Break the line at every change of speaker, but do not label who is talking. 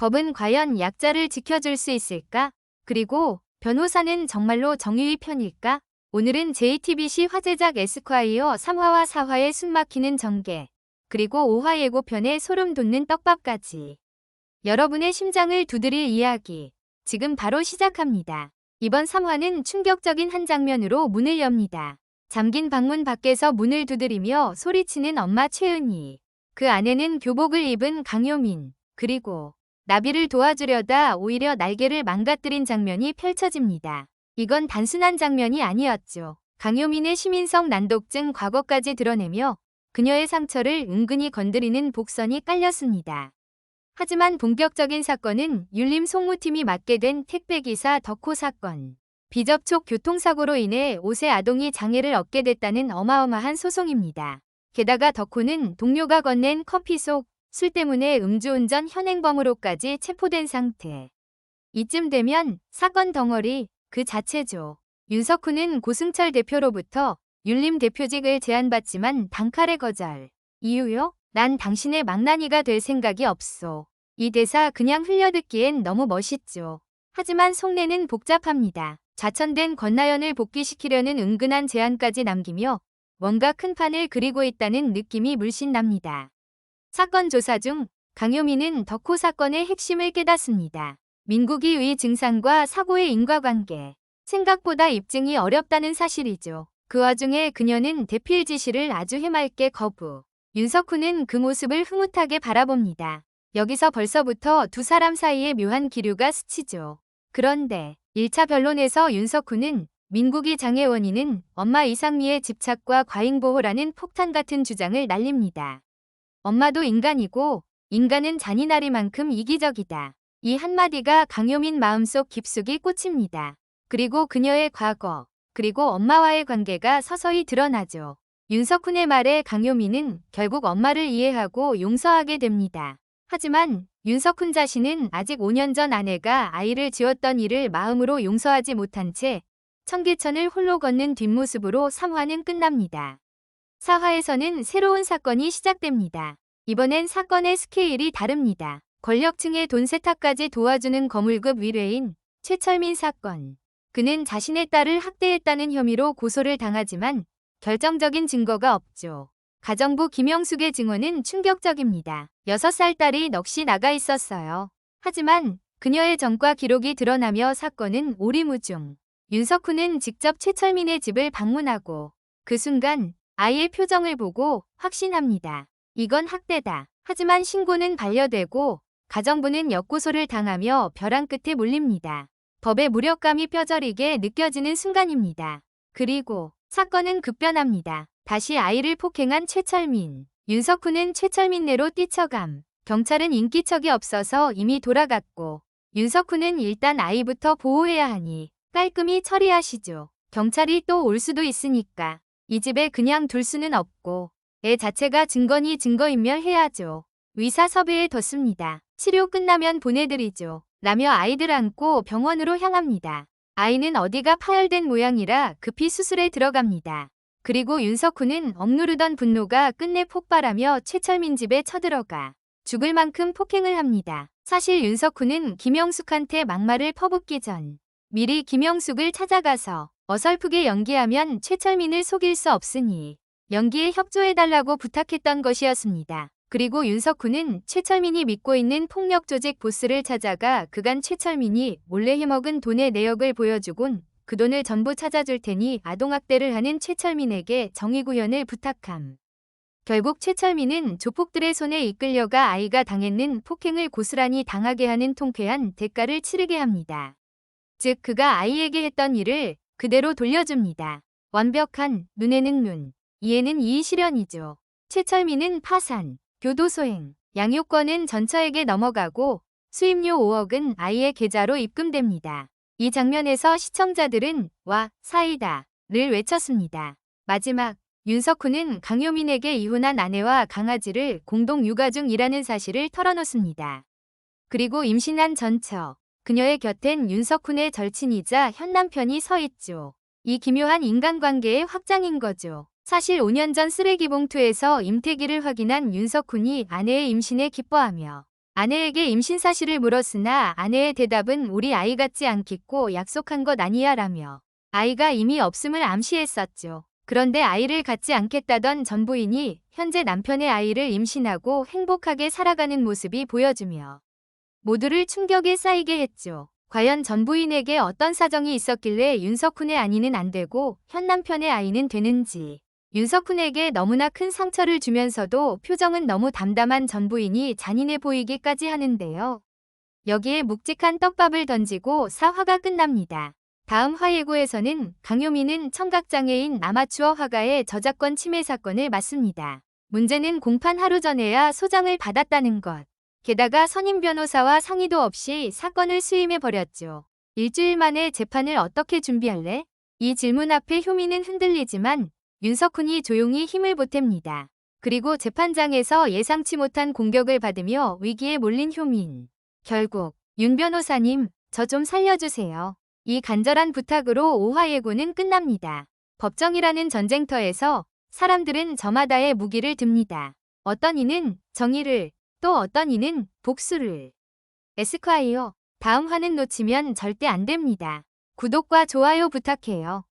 법은 과연 약자를 지켜줄 수 있을까? 그리고 변호사는 정말로 정의의 편일까? 오늘은 JTBC 화제작 에스콰이어 3화와 4화의 숨막히는 전개, 그리고 5화 예고편의 소름 돋는 떡밥까지 여러분의 심장을 두드릴 이야기 지금 바로 시작합니다. 이번 3화는 충격적인 한 장면으로 문을 엽니다. 잠긴 방문 밖에서 문을 두드리며 소리치는 엄마 최은희. 그 안에는 교복을 입은 강요민, 그리고 나비를 도와주려다 오히려 날개를 망가뜨린 장면이 펼쳐집니다. 이건 단순한 장면이 아니었죠. 강요민의 시민성 난독증 과거까지 드러내며 그녀의 상처를 은근히 건드리는 복선이 깔렸습니다. 하지만 본격적인 사건은 율림 송무팀이 맡게 된 택배기사 덕호 사건. 비접촉 교통사고로 인해 5세 아동이 장애를 얻게 됐다는 어마어마한 소송입니다. 게다가 덕호는 동료가 건넨 커피 속 술 때문에 음주운전 현행범으로까지 체포된 상태. 이쯤 되면 사건 덩어리 그 자체죠. 윤석훈은 고승철 대표로부터 율림 대표직을 제안받지만 단칼에 거절. 이유요? 난 당신의 망나니가 될 생각이 없소. 이 대사 그냥 흘려듣기엔 너무 멋있죠. 하지만 속내는 복잡합니다. 좌천된 권나연을 복귀시키려는 은근한 제안까지 남기며 뭔가 큰 판을 그리고 있다는 느낌이 물씬 납니다. 사건 조사 중 강요민은 덕호 사건의 핵심을 깨닫습니다. 민국이의 증상과 사고의 인과관계. 생각보다 입증이 어렵다는 사실이죠. 그 와중에 그녀는 대필 지시를 아주 해맑게 거부. 윤석훈은 그 모습을 흐뭇하게 바라봅니다. 여기서 벌써부터 두 사람 사이에 묘한 기류가 스치죠. 그런데 1차 변론에서 윤석훈은 민국이 장애 원인은 엄마 이상미의 집착과 과잉보호라는 폭탄 같은 주장을 날립니다. 엄마도 인간이고 인간은 잔인하리만큼 이기적이다. 이 한마디가 강요민 마음속 깊숙이 꽂힙니다. 그리고 그녀의 과거, 그리고 엄마와의 관계가 서서히 드러나죠. 윤석훈의 말에 강요민은 결국 엄마를 이해하고 용서하게 됩니다. 하지만 윤석훈 자신은 아직 5년 전 아내가 아이를 지었던 일을 마음으로 용서하지 못한 채 청계천을 홀로 걷는 뒷모습으로 3화는 끝납니다. 4화에서는 새로운 사건이 시작됩니다. 이번엔 사건의 스케일이 다릅니다. 권력층의 돈 세탁까지 도와주는 거물급 위뢰인 최철민 사건. 그는 자신의 딸을 학대했다는 혐의로 고소를 당하지만 결정적인 증거가 없죠. 가정부 김영숙의 증언은 충격적입니다. 6살 딸이 넋이 나가 있었어요. 하지만 그녀의 전과 기록이 드러나며 사건은 오리무중. 윤석훈은 직접 최철민의 집을 방문하고 그 순간 아이의 표정을 보고 확신합니다. 이건 학대다. 하지만 신고는 반려되고 가정부는 역고소를 당하며 벼랑 끝에 몰립니다. 법의 무력감이 뼈저리게 느껴지는 순간입니다. 그리고 사건은 급변합니다. 다시 아이를 폭행한 최철민. 윤석훈은 최철민네로 뛰쳐감. 경찰은 인기척이 없어서 이미 돌아갔고 윤석훈은 일단 아이부터 보호해야 하니 깔끔히 처리하시죠. 경찰이 또 올 수도 있으니까 이 집에 그냥 둘 수는 없고 애 자체가 증거니 증거인멸해야죠. 의사 섭외에 뒀습니다. 치료 끝나면 보내드리죠. 라며 아이들 안고 병원으로 향합니다. 아이는 어디가 파열된 모양이라 급히 수술에 들어갑니다. 그리고 윤석훈은 억누르던 분노가 끝내 폭발하며 최철민 집에 쳐들어가 죽을 만큼 폭행을 합니다. 사실 윤석훈은 김영숙한테 막말을 퍼붓기 전 미리 김영숙을 찾아가서 어설프게 연기하면 최철민을 속일 수 없으니 연기에 협조해달라고 부탁했던 것이었습니다. 그리고 윤석훈은 최철민이 믿고 있는 폭력 조직 보스를 찾아가 그간 최철민이 몰래 해먹은 돈의 내역을 보여주곤 그 돈을 전부 찾아줄 테니 아동학대를 하는 최철민에게 정의구현을 부탁함. 결국 최철민은 조폭들의 손에 이끌려가 아이가 당했는 폭행을 고스란히 당하게 하는 통쾌한 대가를 치르게 합니다. 즉 그가 아이에게 했던 일을 그대로 돌려줍니다. 완벽한 눈에는 눈, 이에는 이의 실현이죠. 최철민은 파산, 교도소행, 양육권은 전처에게 넘어가고 수임료 5억은 아이의 계좌로 입금됩니다. 이 장면에서 시청자들은 와, 사이다 를 외쳤습니다. 마지막, 윤석훈은 강요민에게 이혼한 아내와 강아지를 공동 육아 중이라는 사실을 털어놓습니다. 그리고 임신한 전처, 그녀의 곁엔 윤석훈의 절친이자 현남편이 서 있죠. 이 기묘한 인간관계의 확장인 거죠. 사실 5년 전 쓰레기 봉투에서 임태기를 확인한 윤석훈이 아내의 임신에 기뻐하며 아내에게 임신 사실을 물었으나 아내의 대답은 우리 아이 같지 않겠고 약속한 것 아니야 라며 아이가 이미 없음을 암시했었죠. 그런데 아이를 갖지 않겠다던 전 부인이 현재 남편의 아이를 임신하고 행복하게 살아가는 모습이 보여주며 모두를 충격에 쌓이게 했죠. 과연 전 부인에게 어떤 사정이 있었길래 윤석훈의 아이는 안 되고 현 남편의 아이는 되는지. 윤석훈에게 너무나 큰 상처를 주면서도 표정은 너무 담담한 전 부인이 잔인해 보이기까지 하는데요. 여기에 묵직한 떡밥을 던지고 사화가 끝납니다. 다음 화예고에서는 강효민은 청각장애인 아마추어 화가의 저작권 침해 사건을 맡습니다. 문제는 공판 하루 전에야 소장을 받았다는 것. 게다가 선임 변호사와 상의도 없이 사건을 수임해버렸죠. 일주일 만에 재판을 어떻게 준비할래? 이 질문 앞에 효민은 흔들리지만 윤석훈이 조용히 힘을 보탭니다. 그리고 재판장에서 예상치 못한 공격을 받으며 위기에 몰린 효민. 결국 윤 변호사님, 저 좀 살려주세요. 이 간절한 부탁으로 5화 예고는 끝납니다. 법정이라는 전쟁터에서 사람들은 저마다의 무기를 듭니다. 어떤 이는 정의를, 또 어떤 이는 복수를. 에스콰이어, 다음 화는 놓치면 절대 안 됩니다. 구독과 좋아요 부탁해요.